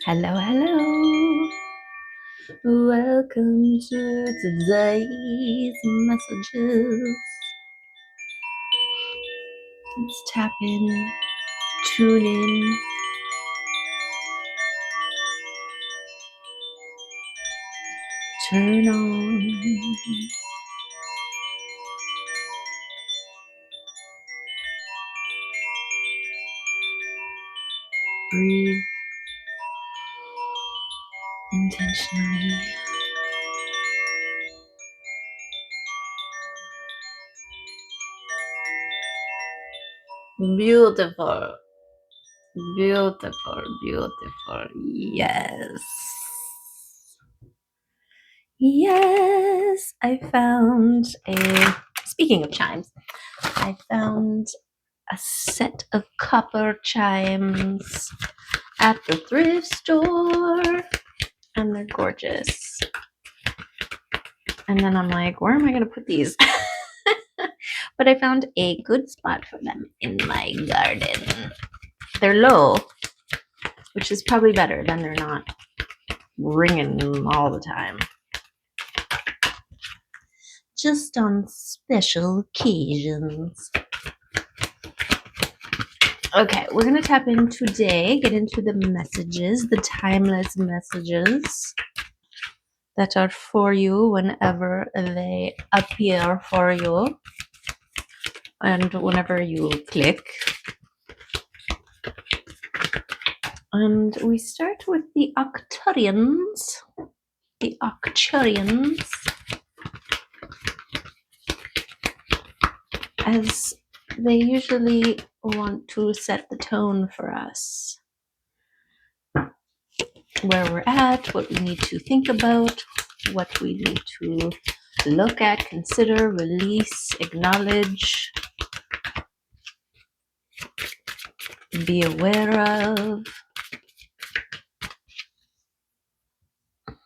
Hello, hello. Welcome to today's messages. Let's tap in, tune in, turn on. Breathe intentionally. Beautiful, beautiful, beautiful. Yes. Yes, I found speaking of chimes, I found a set of copper chimes at the thrift store, and they're gorgeous. And then I'm like, where am I going to put these? But I found a good spot for them in my garden. They're low, which is probably better than they're not ringing all the time. Just on special occasions. Okay, we're going to tap in today, get into the messages, the timeless messages that are for you whenever they appear for you and whenever you click. And we start with the Arcturians. The Arcturians, as they usually want to set the tone for us. Where we're at, what we need to think about, what we need to look at, consider, release, acknowledge, be aware of.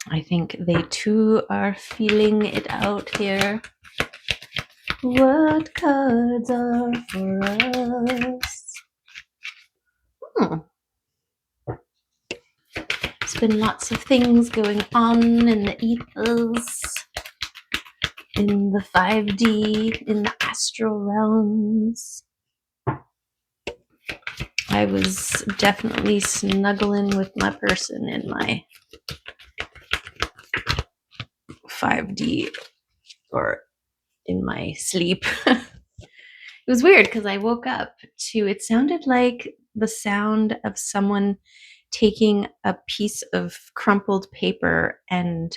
I think they too are feeling it out here. What cards are for us? There's been lots of things going on in the ethos, in the 5D, in the astral realms. I was definitely snuggling with my person in my 5D or in my sleep. It was weird because I woke up to, it sounded like the sound of someone taking a piece of crumpled paper and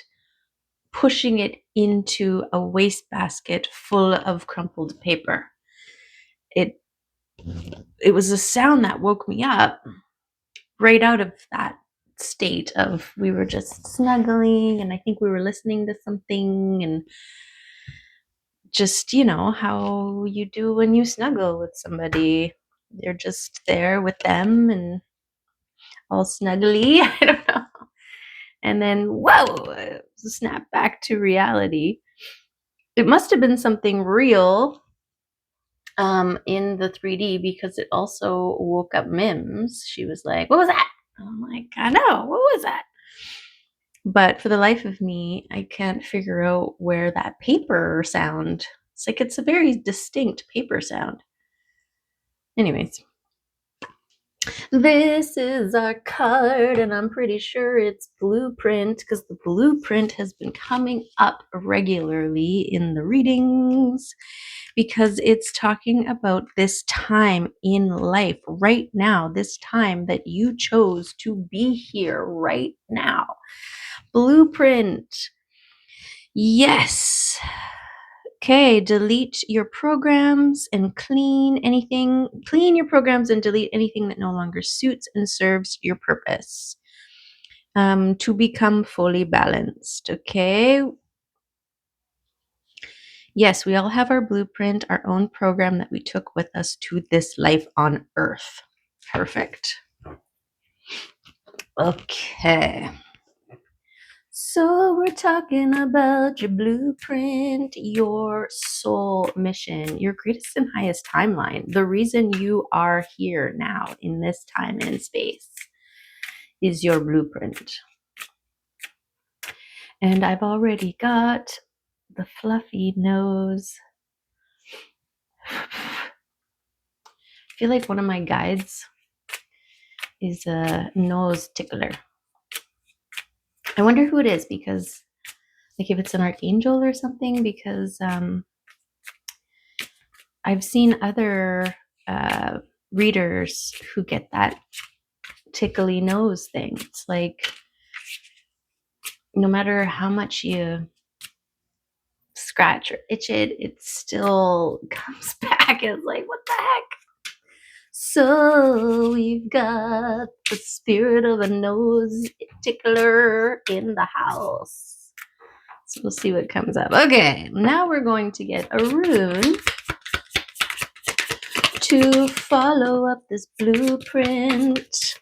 pushing it into a wastebasket full of crumpled paper. It was a sound that woke me up right out of that state of, we were just snuggling and I think we were listening to something, and just, you know, how you do when you snuggle with somebody. You're just there with them and all snuggly. I don't know. And then, whoa, snap back to reality. It must have been something real in the 3D, because it also woke up Mims. She was like, what was that? I'm like, I know, what was that? But for the life of me, I can't figure out where that paper sound. It's like, it's a very distinct paper sound. Anyways, this is our card, and I'm pretty sure it's blueprint, because the blueprint has been coming up regularly in the readings, because it's talking about this time in life right now, this time that you chose to be here right now. Blueprint. Yes. Okay, delete your programs and clean your programs and delete anything that no longer suits and serves your purpose, to become fully balanced. Okay. Yes, we all have our blueprint, our own program that we took with us to this life on Earth. Perfect. Okay. So we're talking about your blueprint, your soul mission, your greatest and highest timeline, the reason you are here now in this time and space. is your blueprint. And I've already got the fluffy nose. I feel like one of my guides is a nose tickler. I wonder who it is, because like if it's an archangel or something, because I've seen other readers who get that tickly nose thing. It's like no matter how much you scratch or itch it, it still comes back. It's like, what the heck? So we've got the spirit of a nose tickler in the house. So we'll see what comes up. Okay, now we're going to get a rune to follow up this blueprint.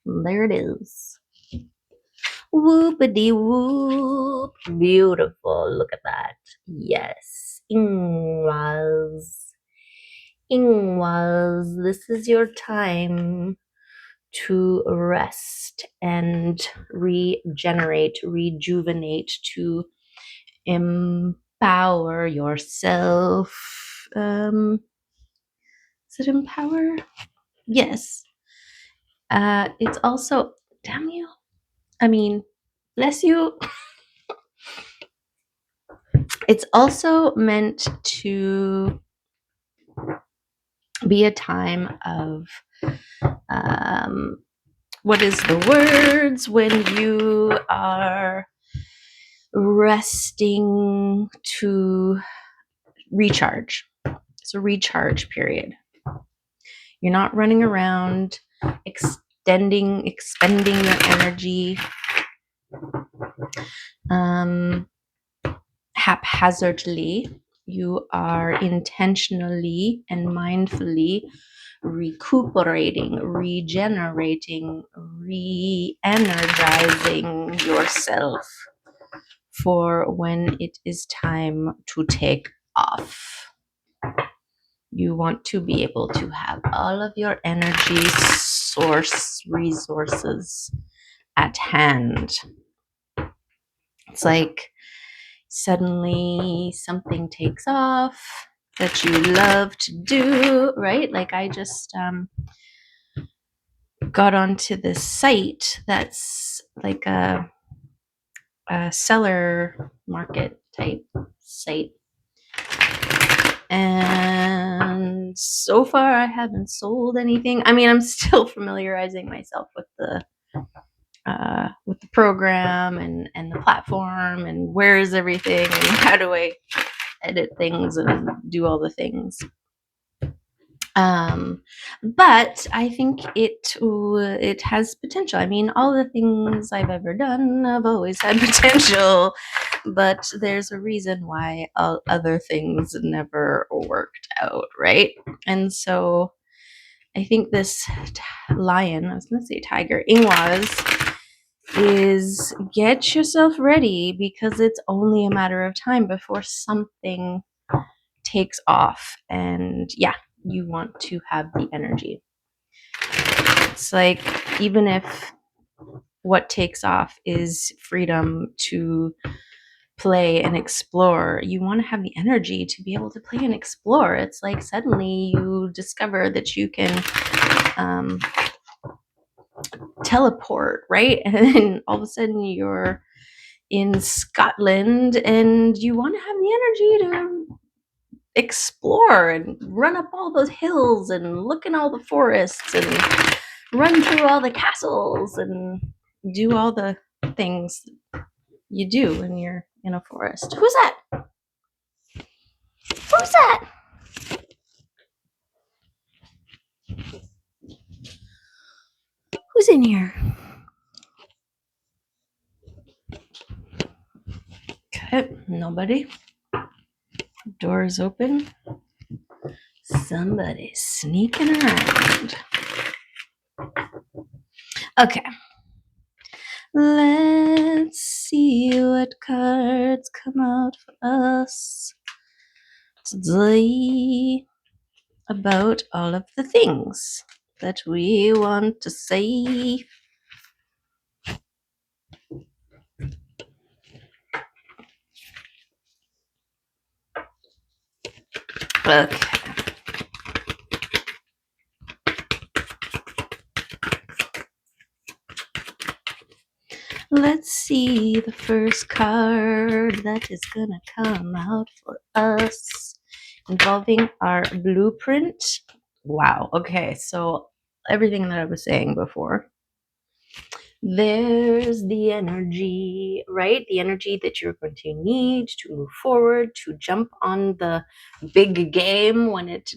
There it is. Whoopity whoop. Beautiful. Look at that. Yes. Ingwaz. Ingwaz, this is your time to rest and regenerate, rejuvenate, to empower yourself. Is it empower? Yes. It's also, damn you. I mean, bless you. It's also meant to be a time of, what is the words, when you are resting to recharge. It's a recharge period. You're not running around expending your energy haphazardly. You are intentionally and mindfully recuperating, regenerating, re-energizing yourself for when it is time to take off. You want to be able to have all of your energy source resources at hand. It's like suddenly something takes off that you love to do, right? Like I just got onto this site that's like a seller market type site. And so far I haven't sold anything. I mean, I'm still familiarizing myself with the program and the platform and where is everything and how do I edit things and do all the things. But I think it has potential. I mean, all the things I've ever done have always had potential, but there's a reason why other things never worked out, right? And so I think this lion, I was going to say tiger, Ingwaz, is get yourself ready, because it's only a matter of time before something takes off. And yeah, you want to have the energy. It's like, even if what takes off is freedom to play and explore, you want to have the energy to be able to play and explore. It's like suddenly you discover that you can teleport, right? And then all of a sudden you're in Scotland and you want to have the energy to explore and run up all those hills and look in all the forests and run through all the castles and do all the things you do when you're in a forest. Who's that? Who's that? Who's in here? Okay, nobody. Doors open. Somebody's sneaking around. Okay. Let's see what cards come out for us today about all of the things that we want to say. Okay. Let's see the first card that is gonna come out for us involving our blueprint. Wow. Okay. So everything that I was saying before. There's the energy, right? The energy that you're going to need to move forward, to jump on the big game when it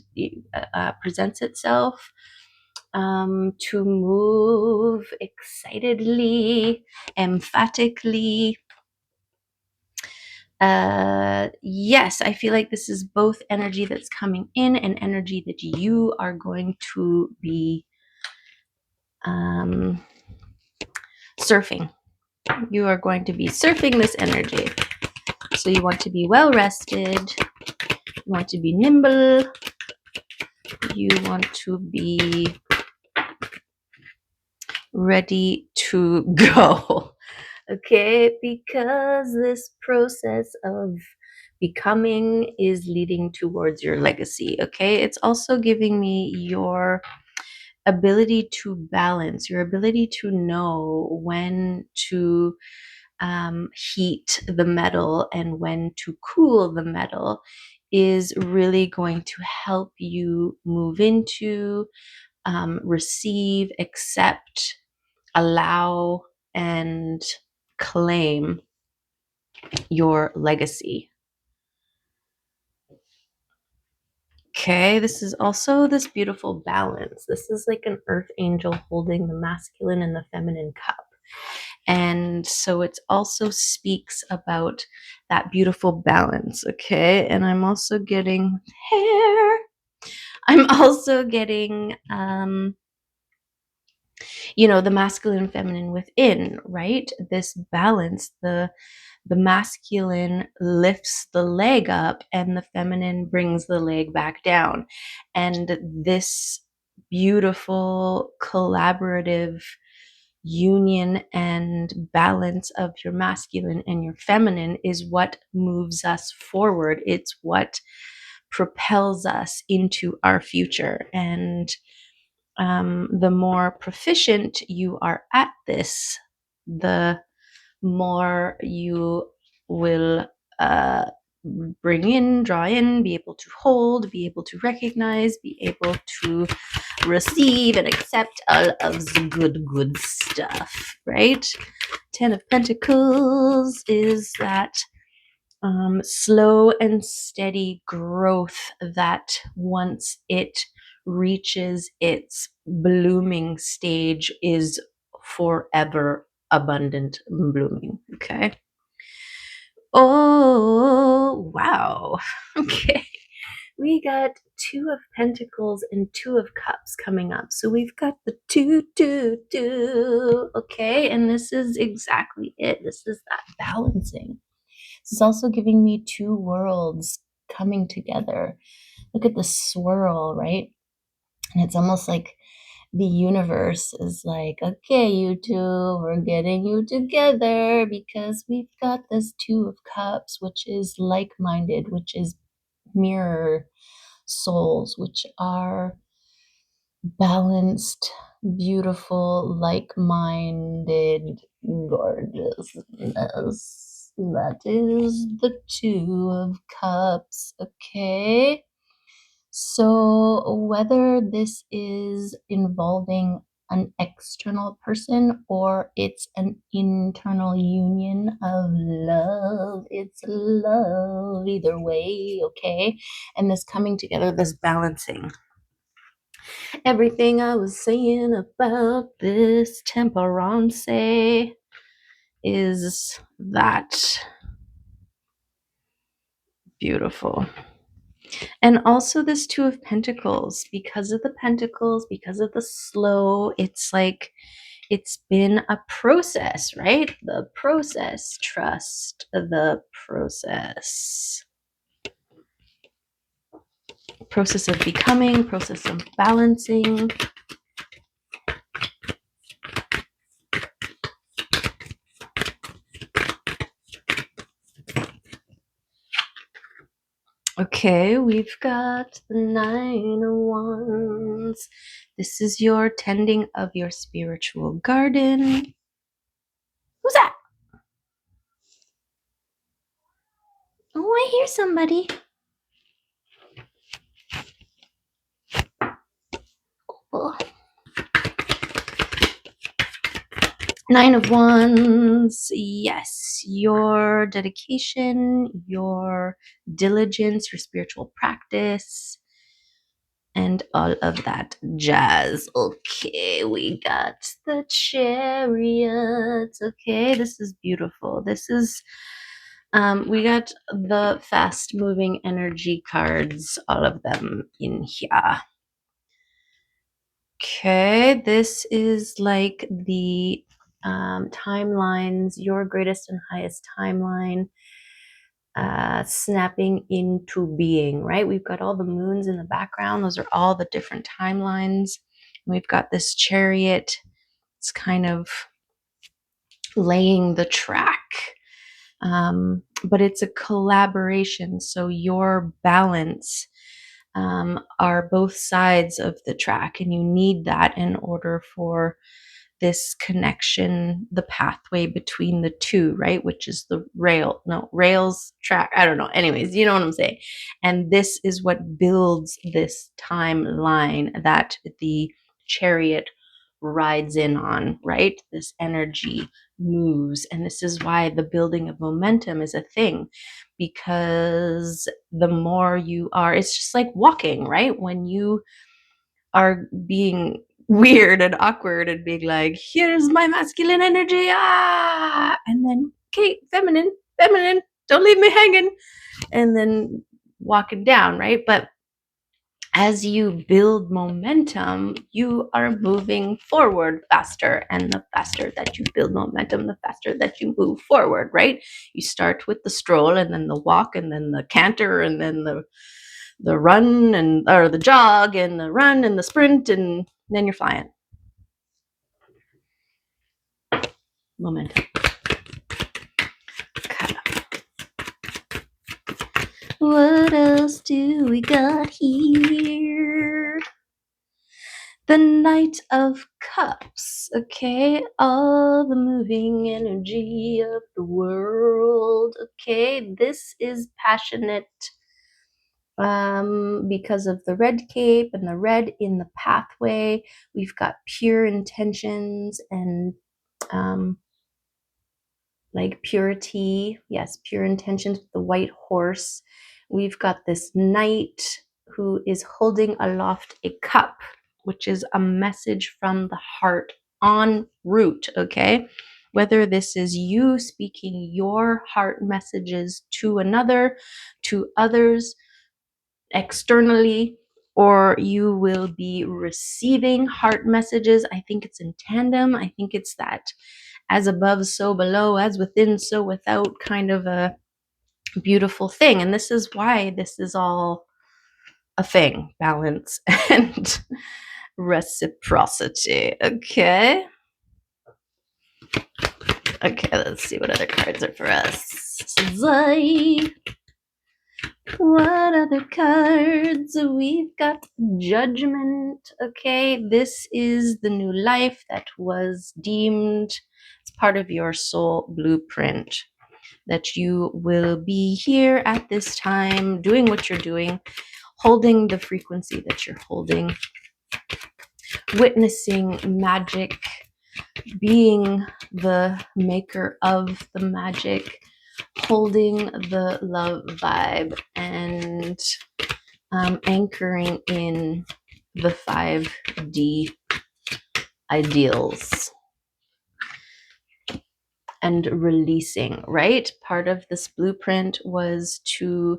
presents itself, to move excitedly, emphatically. Yes, I feel like this is both energy that's coming in and energy that you are going to be surfing. You are going to be surfing this energy. So you want to be well rested. You want to be nimble. You want to be ready to go. Okay, because this process of becoming is leading towards your legacy. Okay, it's also giving me your ability to balance, your ability to know when to heat the metal and when to cool the metal is really going to help you move into, receive, accept, allow, and claim your legacy. Okay, this is also this beautiful balance. This is like an earth angel holding the masculine and the feminine cup. And so it also speaks about that beautiful balance. Okay, and I'm also getting hair. I'm also getting, the masculine and feminine within, right? This balance, the masculine lifts the leg up and the feminine brings the leg back down. And this beautiful collaborative union and balance of your masculine and your feminine is what moves us forward. It's what propels us into our future. And the more proficient you are at this, the more you will bring in, draw in, be able to hold, be able to recognize, be able to receive and accept all of the good stuff, right? 10 of Pentacles is that slow and steady growth that once it reaches its blooming stage is forever abundant blooming. Okay. Oh, wow. Okay. We got 2 of Pentacles and 2 of Cups coming up. So we've got the 2, 2, 2. Okay. And this is exactly it. This is that balancing. This is also giving me 2 worlds coming together. Look at the swirl, right? And it's almost like the universe is like, okay, you two, we're getting you together because we've got this 2 of Cups, which is like-minded, which is mirror souls, which are balanced, beautiful, like-minded, gorgeousness. That is the 2 of Cups, okay? So whether this is involving an external person or it's an internal union of love, it's love either way, okay? And this coming together, this balancing. Everything I was saying about this temperance is that beautiful. And also this 2 of Pentacles, because of the Pentacles, because of the slow, it's like it's been a process, right? The process, trust the process of becoming, process of balancing. Okay, we've got the 9 of Wands. This is your tending of your spiritual garden. Who's that? Oh, I hear somebody. Oh. 9 of Wands. Yes, your dedication, your diligence, your spiritual practice, and all of that jazz. Okay, we got the Chariot. Okay, this is beautiful. This is we got the fast moving energy cards, all of them in here. Okay, this is like the timelines, your greatest and highest timeline snapping into being, right? We've got all the moons in the background. Those are all the different timelines. We've got this chariot. It's kind of laying the track. But it's a collaboration. So your balance are both sides of the track, and you need that in order for this connection, the pathway between the two, right? Which is the rails track. I don't know. Anyways, you know what I'm saying. And this is what builds this timeline that the chariot rides in on, right? This energy moves. And this is why the building of momentum is a thing, because the more you are, it's just like walking, right? When you are being weird and awkward and being like, here's my masculine energy, and then, okay, feminine, don't leave me hanging, and then walking down, right? But as you build momentum, you are moving forward faster. And the faster that you build momentum, the faster that you move forward, right? You start with the stroll, and then the walk, and then the canter, and then the run, and or the jog, and the run, and the sprint, and then you're flying. Momentum. Okay. What else do we got here? The Knight of Cups, okay? All the moving energy of the world, okay? This is passionate because of the red cape and the red in the pathway. We've got pure intentions and like purity. Yes, pure intentions with the white horse. We've got this knight who is holding aloft a cup, which is a message from the heart en route, okay? Whether this is you speaking your heart messages to another, to others, externally, or you will be receiving heart messages. I think it's in tandem. I think it's that as above, so below, as within, so without kind of a beautiful thing. And this is why this is all a thing, balance and reciprocity. Okay. Okay, let's see what other cards are for us. What other cards? We've got Judgment. Okay, this is the new life that was deemed as part of your soul blueprint. That you will be here at this time, doing what you're doing, holding the frequency that you're holding, witnessing magic, being the maker of the magic, holding the love vibe, and anchoring in the 5D ideals and releasing, right? Part of this blueprint was to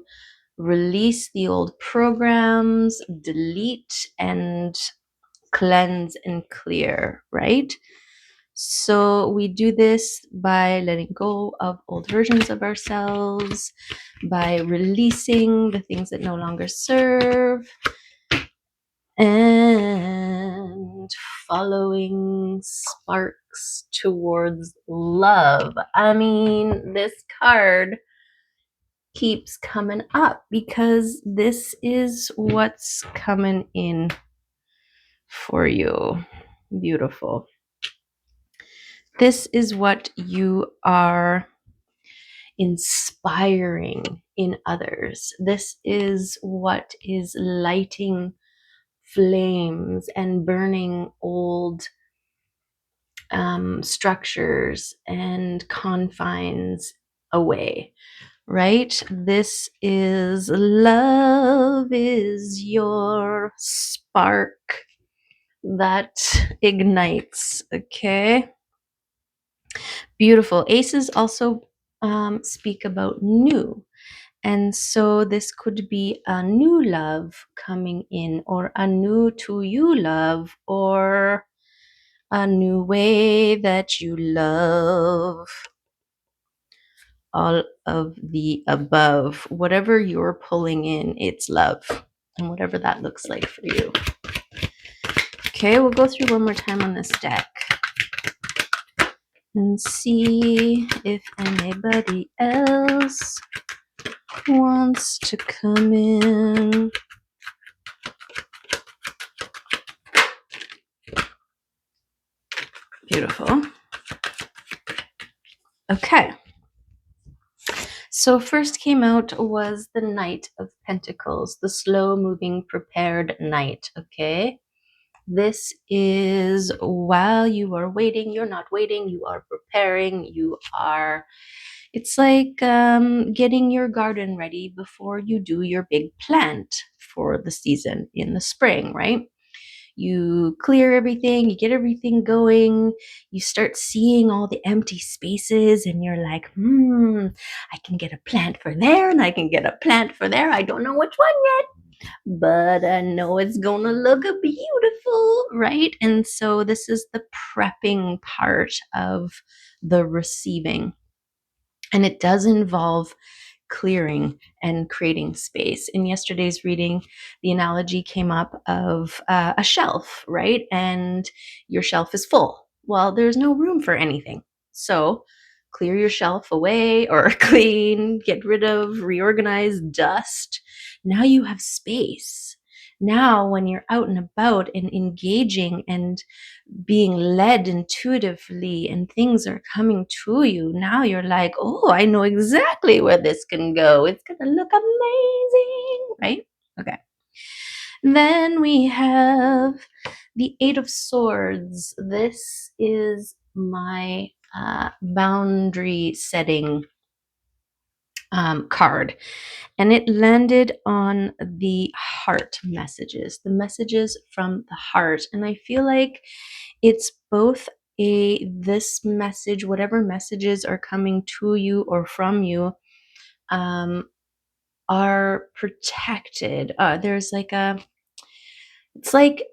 release the old programs, delete and cleanse and clear, right? So we do this by letting go of old versions of ourselves, by releasing the things that no longer serve, and following sparks towards love. I mean, this card keeps coming up because this is what's coming in for you. Beautiful. This is what you are inspiring in others. This is what is lighting flames and burning old structures and confines away, right? This is love, is your spark that ignites, okay? Beautiful. Aces also speak about new. And so this could be a new love coming in, or a new to you love, or a new way that you love. All of the above. Whatever you're pulling in, it's love. And whatever that looks like for you. Okay, we'll go through one more time on this deck and see if anybody else wants to come in. Beautiful. Okay. So first came out was the Knight of Pentacles, the slow moving prepared knight, okay? This is while you are waiting, you're not waiting, you are preparing, it's like getting your garden ready before you do your big plant for the season in the spring, right? You clear everything, you get everything going, you start seeing all the empty spaces, and you're like, I can get a plant for there, and I can get a plant for there. I don't know which one yet, but I know it's gonna look beautiful, right? And so this is the prepping part of the receiving. And it does involve clearing and creating space. In yesterday's reading, the analogy came up of a shelf, right? And your shelf is full. Well, there's no room for anything. So clear your shelf away, or clean, get rid of, reorganize dust. Now you have space. Now, when you're out and about and engaging and being led intuitively and things are coming to you, now you're like, oh, I know exactly where this can go. It's going to look amazing, right? Okay. Then we have the Eight of Swords. This is my boundary setting card. And it landed on the heart messages, the messages from the heart. And I feel like it's both this message, whatever messages are coming to you or from you, are protected. There's like it's like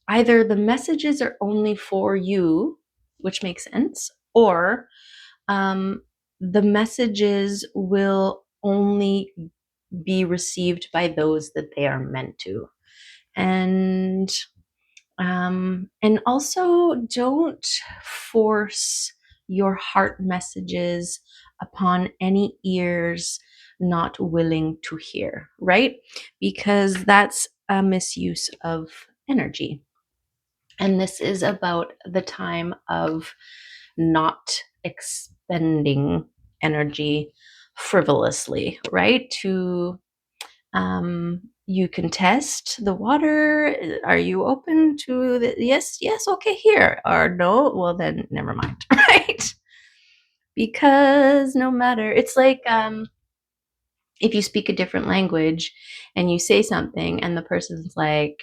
either the messages are only for you, which makes sense, or the messages will only be received by those that they are meant to. And also don't force your heart messages upon any ears not willing to hear, right? Because that's a misuse of energy. And this is about the time of not expending energy frivolously, right? You can test the water. Are you open to the yes, okay, here, or no? Well, then never mind, right? Because no matter, it's like if you speak a different language and you say something and the person's like,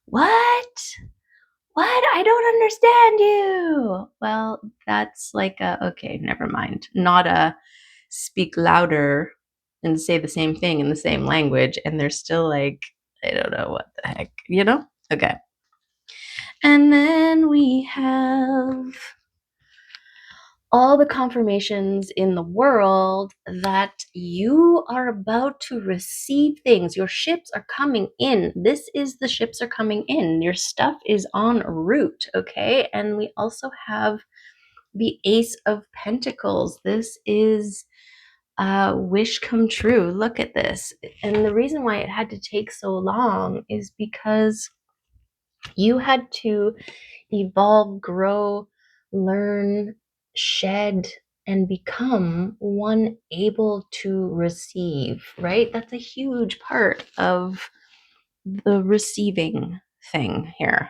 what? What? I don't understand you. Well, that's like okay, never mind. Not a speak louder and say the same thing in the same language, and they're still like, I don't know what the heck, you know? Okay. And then we have all the confirmations in the world that you are about to receive things. Your ships are coming in. This is the ships are coming in. Your stuff is en route, okay? And we also have the Ace of Pentacles. This is wish come true. Look at this. And the reason why it had to take so long is because you had to evolve, grow, learn, shed, and become one able to receive, right? That's a huge part of the receiving thing here.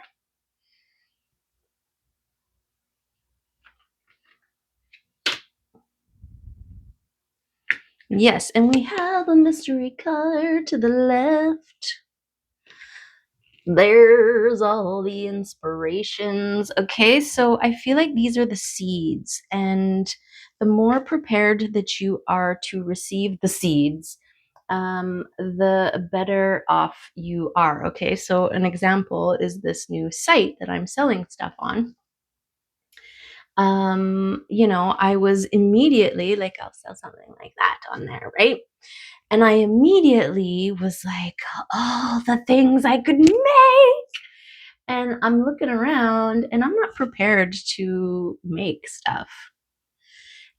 Yes, and we have a mystery card to the left. There's all the inspirations. Okay, so I feel like these are the seeds, and the more prepared that you are to receive the seeds, the better off you are. Okay, so an example is this new site that I'm selling stuff on. I was immediately like, I'll sell something like that on there, right? And I immediately was like, all the things I could make. And I'm looking around and I'm not prepared to make stuff.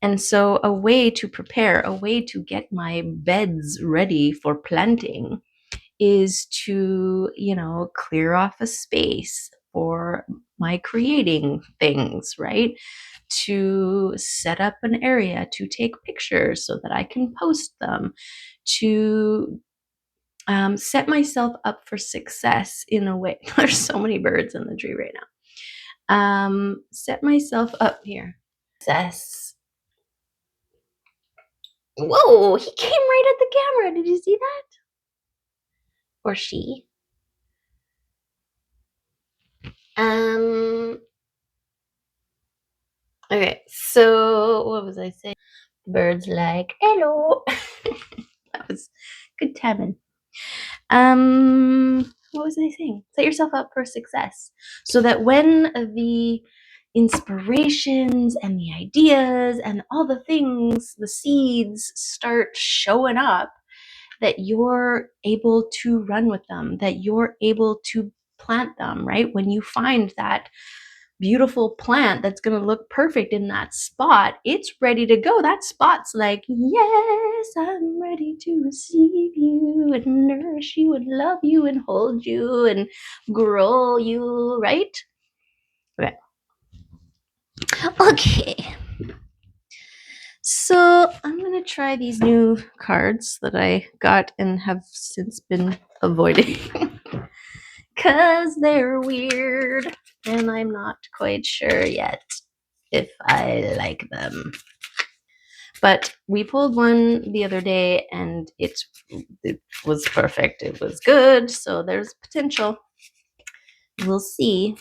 And so, a way to prepare, a way to get my beds ready for planting is to, clear off a space for my creating things, right? To set up an area to take pictures so that I can post them, to set myself up for success in a way. There's so many birds in the tree right now. Set myself up here. Success. Whoa, he came right at the camera. Did you see that? Or she? Um, okay, so what was I saying? Birds like, hello. That was good timing. What was I saying? Set yourself up for success so that when the inspirations and the ideas and all the things, the seeds start showing up, that you're able to run with them, that you're able to plant them, right? When you find that beautiful plant that's going to look perfect in that spot, it's ready to go. That spot's like, yes, I'm ready to receive you and nourish you and love you and hold you and grow you, right? Okay. Okay. So I'm going to try these new cards that I got and have since been avoiding because they're weird and I'm not quite sure yet if I like them. But we pulled one the other day and it was perfect. It was good. So there's potential. We'll see.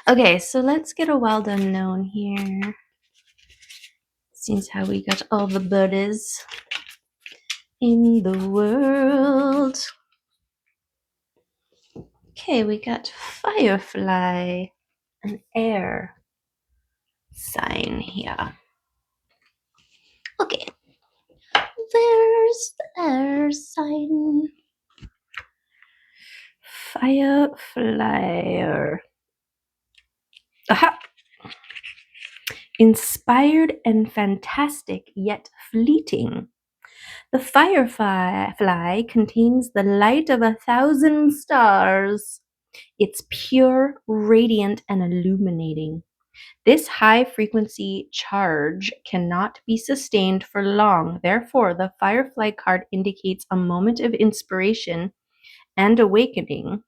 Okay, so let's get a wild unknown here. Seems how we got all the birdies in the world. Okay, we got firefly, an air sign here. Okay, there's the air sign. Firefly. Aha! Inspired and fantastic, yet fleeting. The firefly contains the light of 1,000 stars. It's pure, radiant, and illuminating. This high frequency charge cannot be sustained for long. Therefore, the firefly card indicates a moment of inspiration and awakening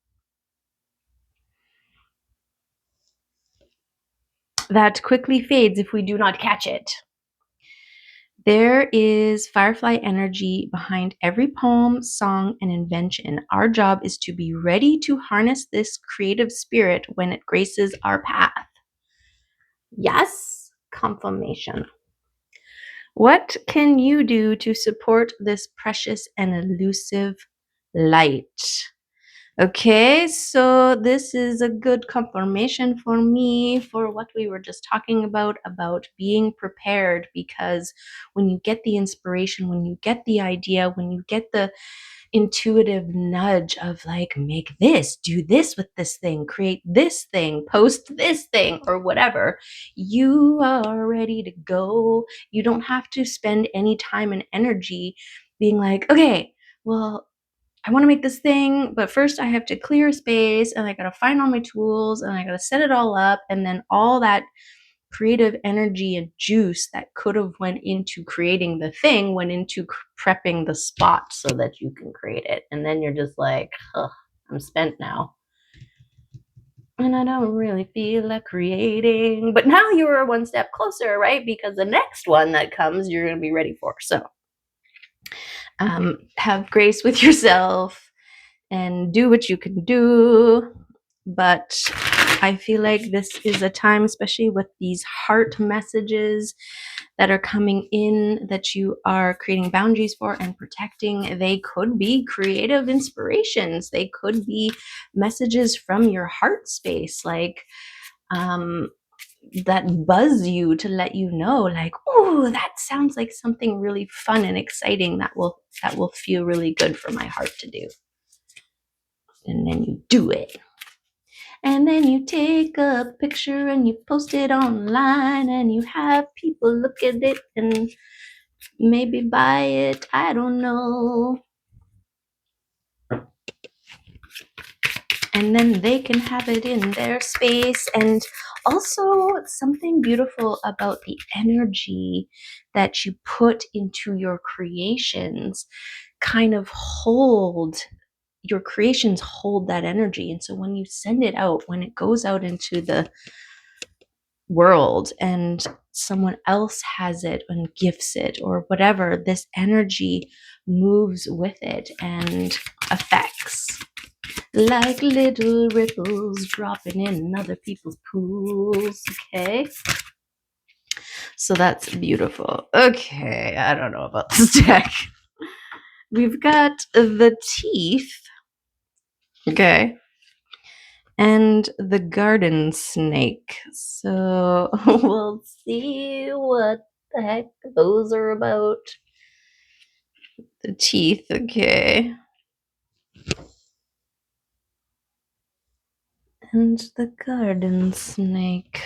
that quickly fades if we do not catch it. There is firefly energy behind every poem, song, and invention. Our job is to be ready to harness this creative spirit when it graces our path. Yes, confirmation. What can you do to support this precious and elusive light? Okay, so this is a good confirmation for me for what we were just talking about being prepared, because when you get the inspiration, when you get the idea, when you get the intuitive nudge of like, make this, do this with this thing, create this thing, post this thing, or whatever, you are ready to go. You don't have to spend any time and energy being like, okay, well, I want to make this thing, but first I have to clear a space and I got to find all my tools and I got to set it all up. And then all that creative energy and juice that could have went into creating the thing went into prepping the spot so that you can create it. And then you're just like, ugh, I'm spent now. And I don't really feel like creating. But now you're one step closer, right? Because the next one that comes, you're going to be ready for. So have grace with yourself and do what you can do. But I feel like this is a time, especially with these heart messages that are coming in, that you are creating boundaries for and protecting. They could be creative inspirations. They could be messages from your heart space, like that buzz you to let you know, like, oh, that sounds like something really fun and exciting that will feel really good for my heart to do. And then you do it. And then you take a picture and you post it online and you have people look at it and maybe buy it. I don't know. And then they can have it in their space. And also something beautiful about the energy that you put into your creations kind of your creations hold that energy. And so when you send it out, when it goes out into the world and someone else has it and gifts it or whatever, this energy moves with it and affects like little ripples dropping in other people's pools. Okay, so that's beautiful. Okay, I don't know about this deck. We've got the teeth. Okay, and the garden snake. So we'll see what the heck those are about. The teeth, okay. And the garden snake.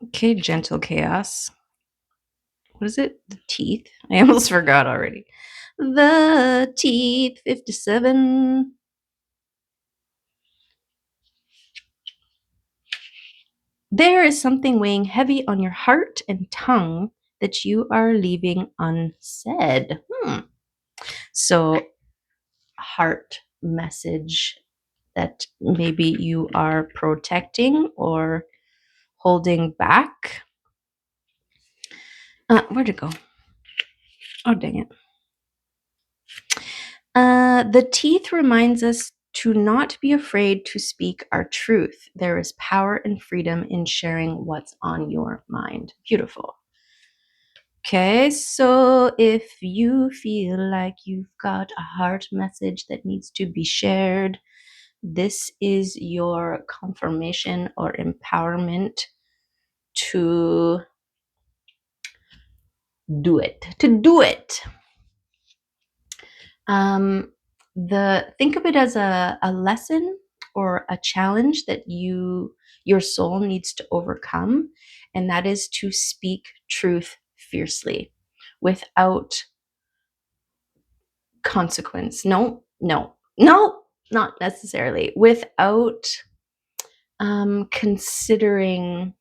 Okay, gentle chaos. What is it? The teeth? I almost forgot already. The teeth, 57. There is something weighing heavy on your heart and tongue that you are leaving unsaid. So, heart message that maybe you are protecting or holding back. Where'd it go? Oh, dang it. The teeth reminds us to not be afraid to speak our truth. There is power and freedom in sharing what's on your mind. Beautiful. Okay, so if you feel like you've got a heart message that needs to be shared, this is your confirmation or empowerment to do it. Think of it as a lesson or a challenge that your soul needs to overcome, and that is to speak truth fiercely without consequence. No, not necessarily. Without considering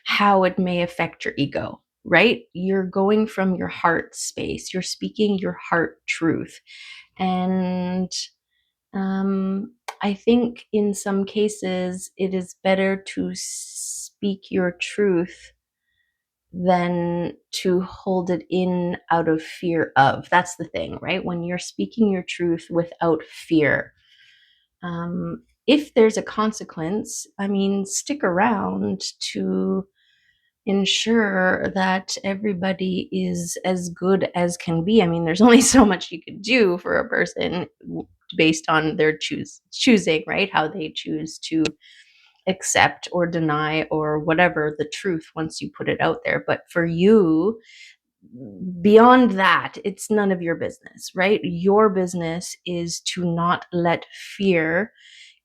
how it may affect your ego, right? You're going from your heart space, you're speaking your heart truth. And I think in some cases it is better to speak your truth than to hold it in out of fear of. That's the thing, right? When you're speaking your truth without fear, if there's a consequence, I mean, stick around to ensure that everybody is as good as can be. I mean, there's only so much you could do for a person based on their choosing, right? How they choose to accept or deny or whatever the truth once you put it out there. But for you, beyond that, it's none of your business, right? Your business is to not let fear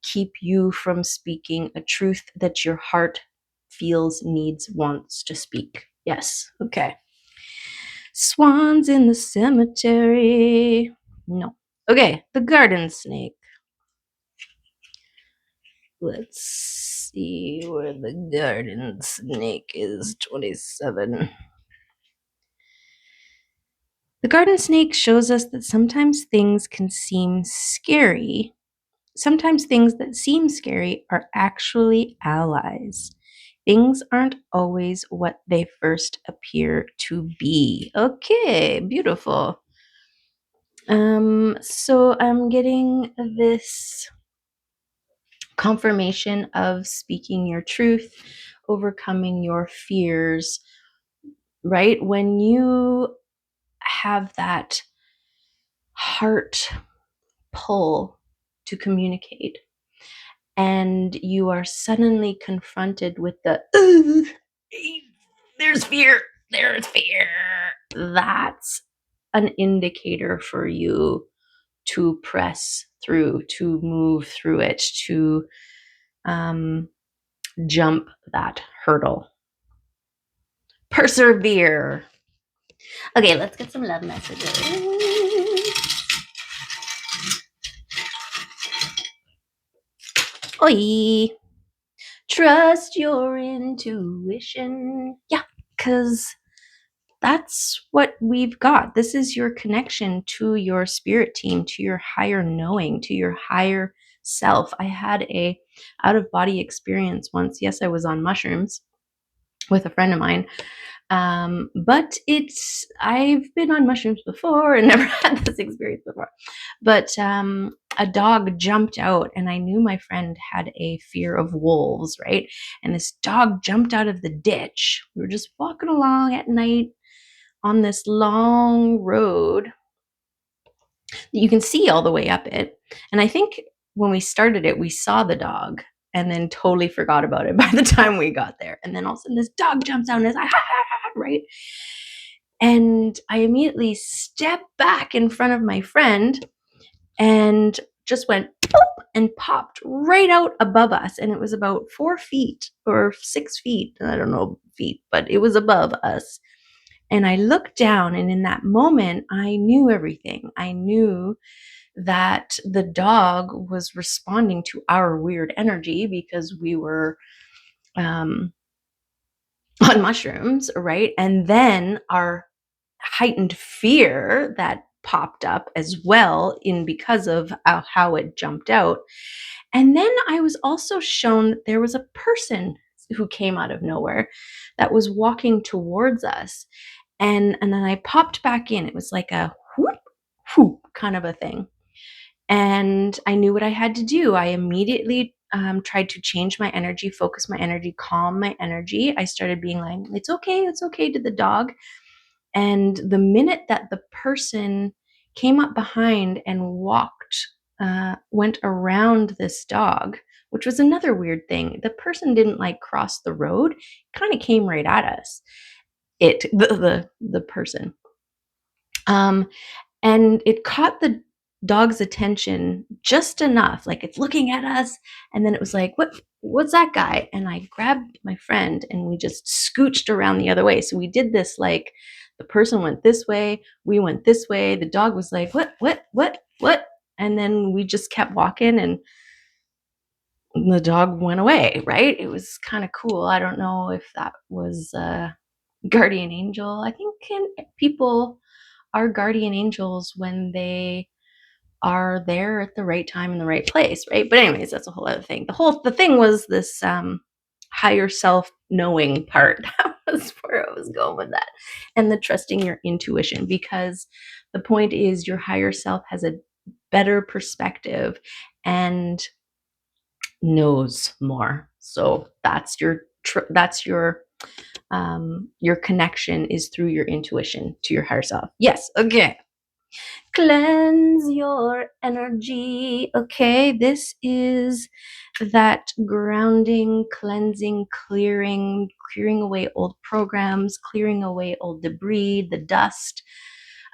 keep you from speaking a truth that your heart feels, needs, wants to speak. Yes. Okay. Swans in the cemetery. No. Okay. The garden snake. Let's see where the garden snake is. 27. The garden snake shows us that sometimes things can seem scary. Sometimes things that seem scary are actually allies. Things aren't always what they first appear to be. Okay, beautiful. So I'm getting this confirmation of speaking your truth, overcoming your fears, right? When you have that heart pull to communicate and you are suddenly confronted with the there's fear, that's an indicator for you to press through, to move through it, to jump that hurdle. Persevere. Okay, let's get some love messages. Oi. Trust your intuition. Yeah, because that's what we've got. This is your connection to your spirit team, to your higher knowing, to your higher self. I had a out of body experience once. Yes, I was on mushrooms with a friend of mine. But I've been on mushrooms before and never had this experience before. But a dog jumped out, and I knew my friend had a fear of wolves, right? And this dog jumped out of the ditch. We were just walking along at night on this long road that you can see all the way up it. And I think when we started it, we saw the dog and then totally forgot about it by the time we got there. And then all of a sudden this dog jumps out and is like, right? And I immediately stepped back in front of my friend and just went and popped right out above us. And it was about 4 feet or 6 feet. I don't know feet, but it was above us. And I looked down, and in that moment, I knew everything. I knew that the dog was responding to our weird energy because we were on mushrooms, right? And then our heightened fear that popped up as well in because of how it jumped out. And then I was also shown that there was a person who came out of nowhere that was walking towards us. And then I popped back in. It was like a whoop, whoop kind of a thing. And I knew what I had to do. I immediately tried to change my energy, focus my energy, calm my energy. I started being like, it's okay to the dog. And the minute that the person came up behind and went around this dog, which was another weird thing. The person didn't like cross the road, kind of came right at us. The person. And it caught the dog's attention just enough, like it's looking at us, and then it was like, what's that guy? And I grabbed my friend and we just scooched around the other way. So we did this, like the person went this way, we went this way, the dog was like, what? And then we just kept walking, and the dog went away, right? It was kind of cool. I don't know if that was a guardian angel. I think people are guardian angels when they are there at the right time in the right place, right? But anyways, that's a whole other thing. The thing was this higher self knowing part. That was where I was going with that. And the trusting your intuition, because the point is your higher self has a better perspective and knows more. So that's your connection is through your intuition to your higher self. Yes. Okay. Cleanse your energy. Okay, this is that grounding, cleansing, clearing away old programs, clearing away old debris, the dust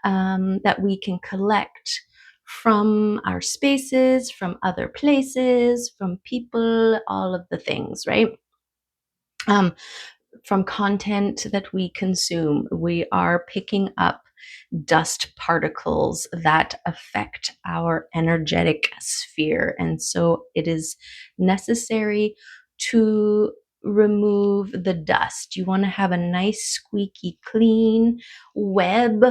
that we can collect from our spaces, from other places, from people, all of the things, right? From content that we consume, we are picking up dust particles that affect our energetic sphere. And so it is necessary to remove the dust. You want to have a nice, squeaky, clean web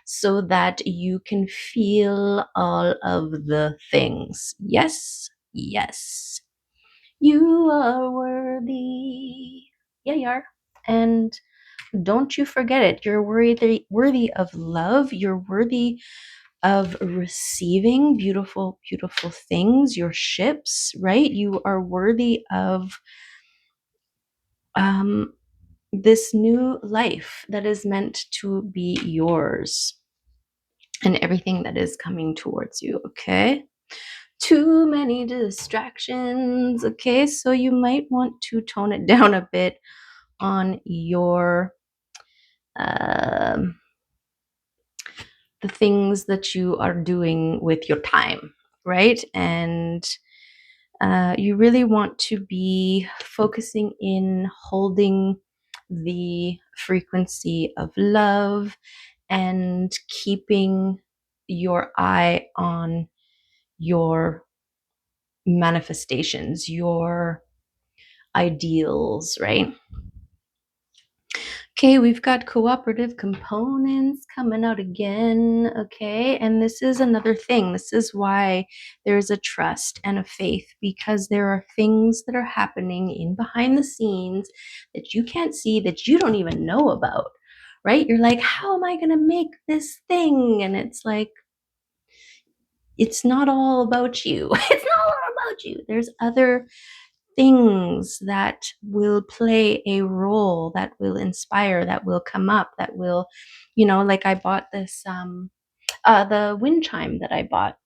so that you can feel all of the things. Yes, yes. You are worthy. Yeah, you are. And don't you forget it. You're worthy of love. You're worthy of receiving beautiful, beautiful things, your ships, right? You are worthy of um, this new life that is meant to be yours and everything that is coming towards you, okay? Too many distractions, okay? So you might want to tone it down a bit on your um, the things that you are doing with your time, right? And you really want to be focusing in holding the frequency of love and keeping your eye on your manifestations, your ideals, right? Okay, we've got cooperative components coming out again. Okay, and this is another thing. This is why there's a trust and a faith, because there are things that are happening in behind the scenes that you can't see, that you don't even know about, right? You're like, how am I going to make this thing? And it's like, it's not all about you. It's not all about you. There's other things that will play a role, that will inspire, that will come up, that will, like I bought this the wind chime that I bought.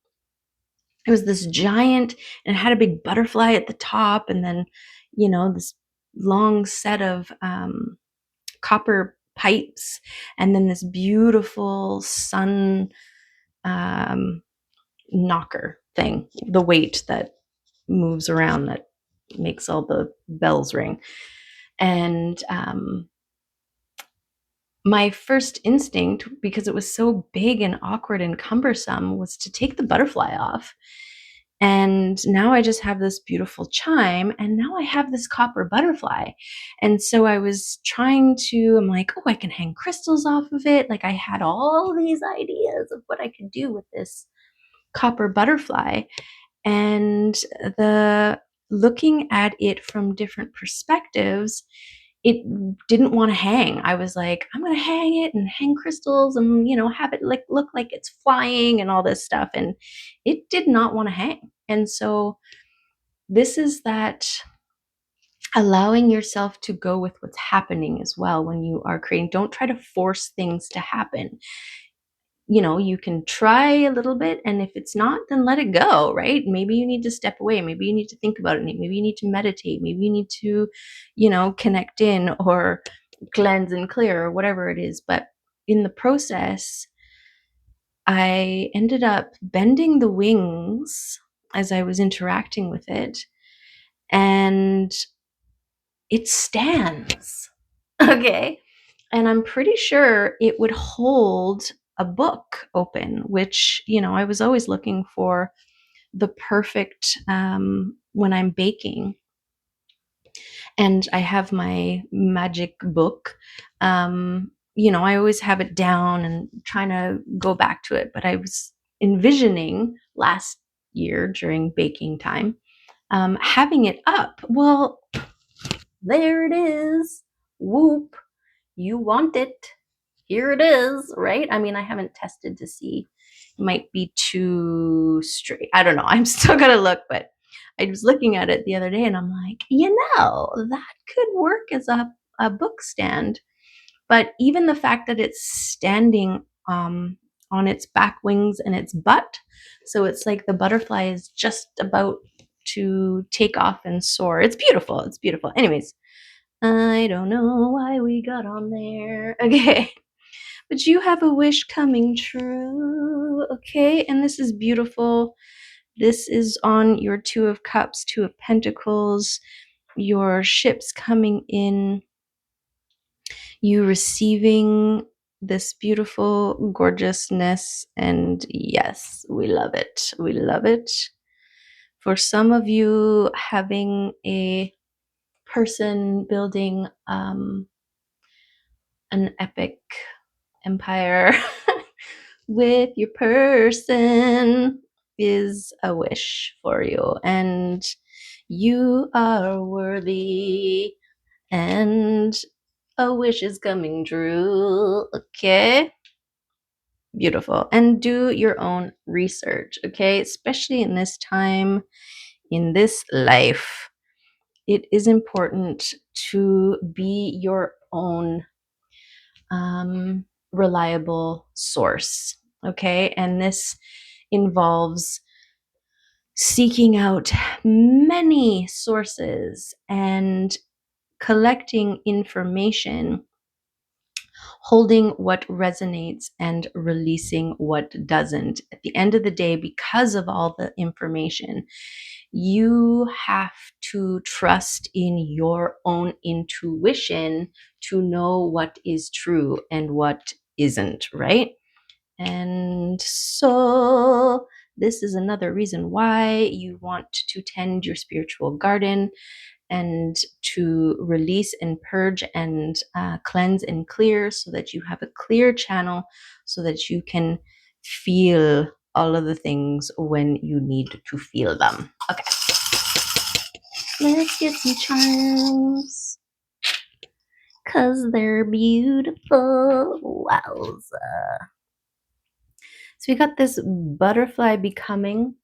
It was this giant, and it had a big butterfly at the top, and then this long set of copper pipes, and then this beautiful sun um, knocker thing, the weight that moves around, that makes all the bells ring. And my first instinct, because it was so big and awkward and cumbersome, was to take the butterfly off. And now I just have this beautiful chime, and now I have this copper butterfly. And so I was I'm like, oh, I can hang crystals off of it. Like, I had all these ideas of what I could do with this copper butterfly. And the looking at it from different perspectives, it didn't want to hang. I was like, I'm going to hang it and hang crystals and, have it look like it's flying and all this stuff. And it did not want to hang. And so this is that allowing yourself to go with what's happening as well when you are creating. Don't try to force things to happen. You can try a little bit, and if it's not, then let it go, right? Maybe you need to step away. Maybe you need to think about it. Maybe you need to meditate. Maybe you need to, connect in or cleanse and clear or whatever it is. But in the process, I ended up bending the wings as I was interacting with it, and it stands. Okay. And I'm pretty sure it would hold a book open, which, I was always looking for the perfect when I'm baking. And I have my magic book. I always have it down and trying to go back to it. But I was envisioning last year during baking time having it up. Well, there it is. Whoop. You want it. Here it is, right? I mean, I haven't tested to see. It might be too straight. I don't know. I'm still going to look, but I was looking at it the other day and I'm like, that could work as a book stand. But even the fact that it's standing on its back wings and its butt. So it's like the butterfly is just about to take off and soar. It's beautiful. It's beautiful. Anyways, I don't know why we got on there. Okay. But you have a wish coming true. Okay. And this is beautiful. This is on your Two of Cups, Two of Pentacles, your ships coming in, you receiving this beautiful gorgeousness. And yes, we love it. We love it. For some of you, having a person building an epic empire with your person is a wish for you, and you are worthy, and a wish is coming true. Okay, beautiful. And do your own research, okay, especially in this time, in this life. It is important to be your own reliable source. Okay. And this involves seeking out many sources and collecting information, holding what resonates and releasing what doesn't. At the end of the day, because of all the information, you have to trust in your own intuition to know what is true and what isn't, right? And so this is another reason why you want to tend your spiritual garden and to release and purge and cleanse and clear, so that you have a clear channel, so that you can feel all of the things when you need to feel them. Okay, let's get some charms, because they're beautiful. Wowza. So we got this butterfly becoming.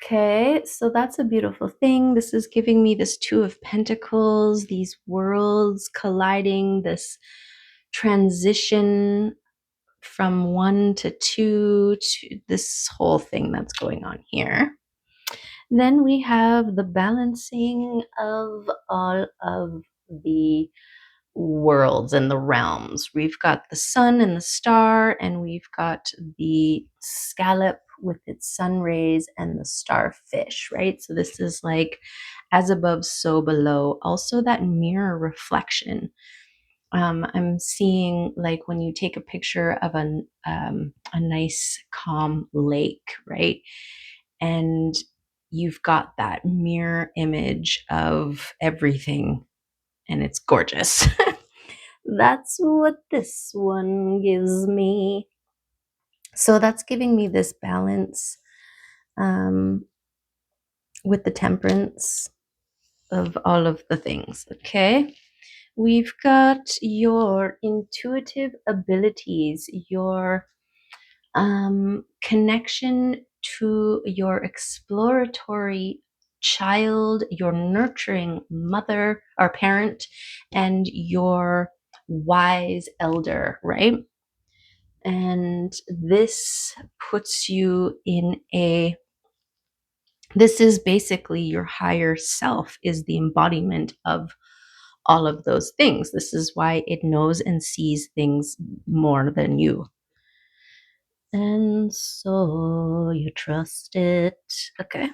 Okay, so that's a beautiful thing. This is giving me this Two of Pentacles, these worlds colliding, this transition from one to two, to this whole thing that's going on here. Then we have the balancing of all of the worlds and the realms. We've got the sun and the star, and we've got the scallop with its sun rays and the starfish, right? So this is like as above, so below. Also, that mirror reflection. I'm seeing like when you take a picture of a nice calm lake, right? And you've got that mirror image of everything, and it's gorgeous. That's what this one gives me. So that's giving me this balance um, with the temperance of all of the things. Okay. We've got your intuitive abilities, your connection to your exploratory child, your nurturing mother or parent, and your wise elder, right? And this puts you in a, this is basically your higher self, is the embodiment of all of those things. This is why it knows and sees things more than you. And so you trust it. Okay.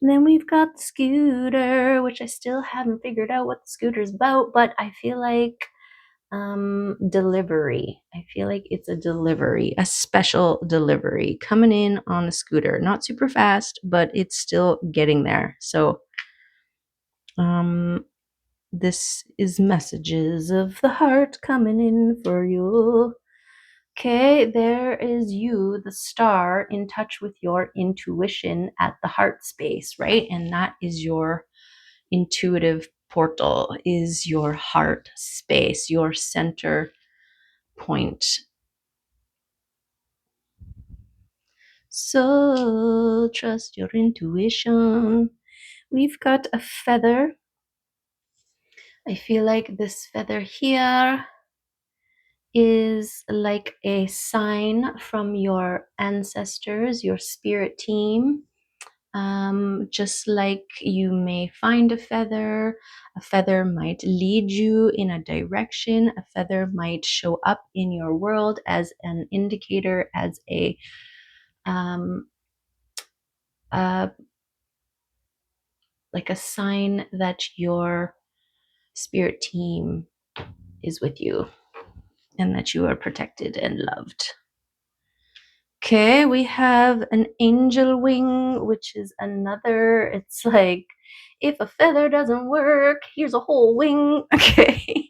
And then we've got the scooter, which I still haven't figured out what the scooter's about, but I feel like delivery. I feel like it's a delivery, a special delivery coming in on a scooter. Not super fast, but it's still getting there. So this is messages of the heart coming in for you. Okay, there is you, the star, in touch with your intuition at the heart space, right? And that is your intuitive portal, is your heart space, your center point. So trust your intuition. We've got a feather. I feel like this feather here is like a sign from your ancestors, your spirit team. Just like you may find a feather might lead you in a direction, a feather might show up in your world as an indicator, as um, uh, like a sign that your spirit team is with you and that you are protected and loved. Okay, we have an angel wing, which is another, it's like, if a feather doesn't work, here's a whole wing. Okay,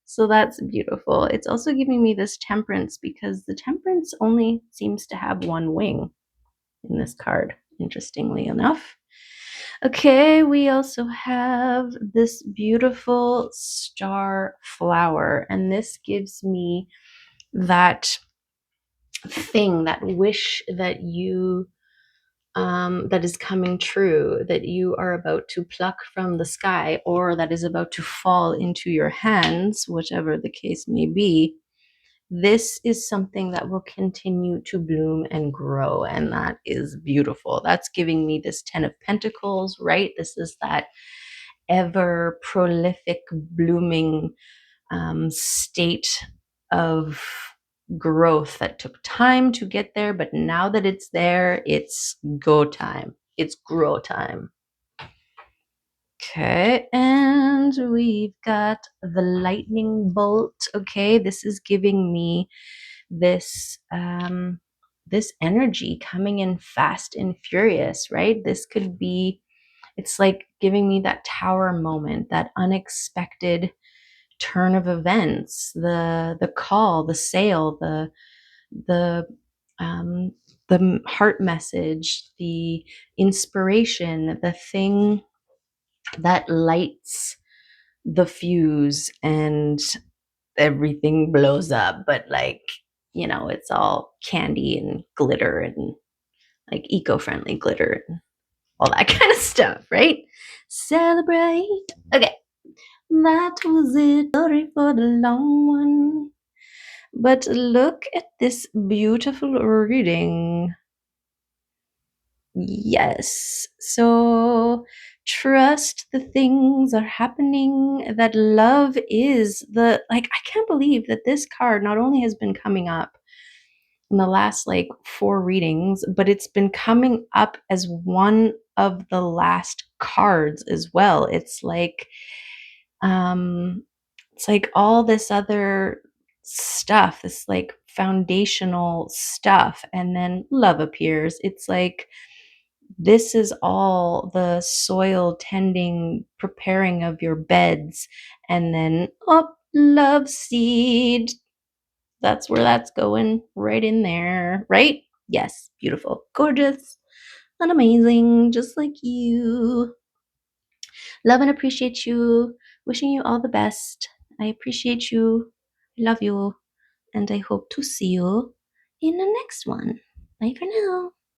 so that's beautiful. It's also giving me this temperance because the temperance only seems to have one wing in this card, interestingly enough. Okay, we also have this beautiful star flower, and this gives me that thing, that wish that you that is coming true, that you are about to pluck from the sky, or that is about to fall into your hands, whichever the case may be. This is something that will continue to bloom and grow, and that is beautiful. That's giving me this 10 of Pentacles, right? This is that ever prolific blooming state of growth that took time to get there, but now that it's there, it's go time. It's grow time. Okay, and we've got the lightning bolt. Okay, this is giving me this this energy coming in fast and furious, right? This could be, it's like giving me that tower moment, that unexpected turn of events, the call, the sail, the um, the heart message, the inspiration, the thing that lights the fuse and everything blows up. But like, you know, it's all candy and glitter and like eco-friendly glitter and all that kind of stuff, right? Celebrate. Okay, that was it. Sorry for the long one. But look at this beautiful reading. Yes. So trust the things are happening, that love is the, like, I can't believe that this card not only has been coming up in the last like 4 readings, but it's been coming up as one of the last cards as well. Um it's like all this other stuff, this like foundational stuff, and then love appears. It's like this is all the soil tending, preparing of your beds, and then up love seed. That's where that's going, right in there, right? Yes, beautiful, gorgeous, and amazing, just like you. Love and appreciate you. Wishing you all the best. I appreciate you. Love you. And I hope to see you in the next one. Bye for now.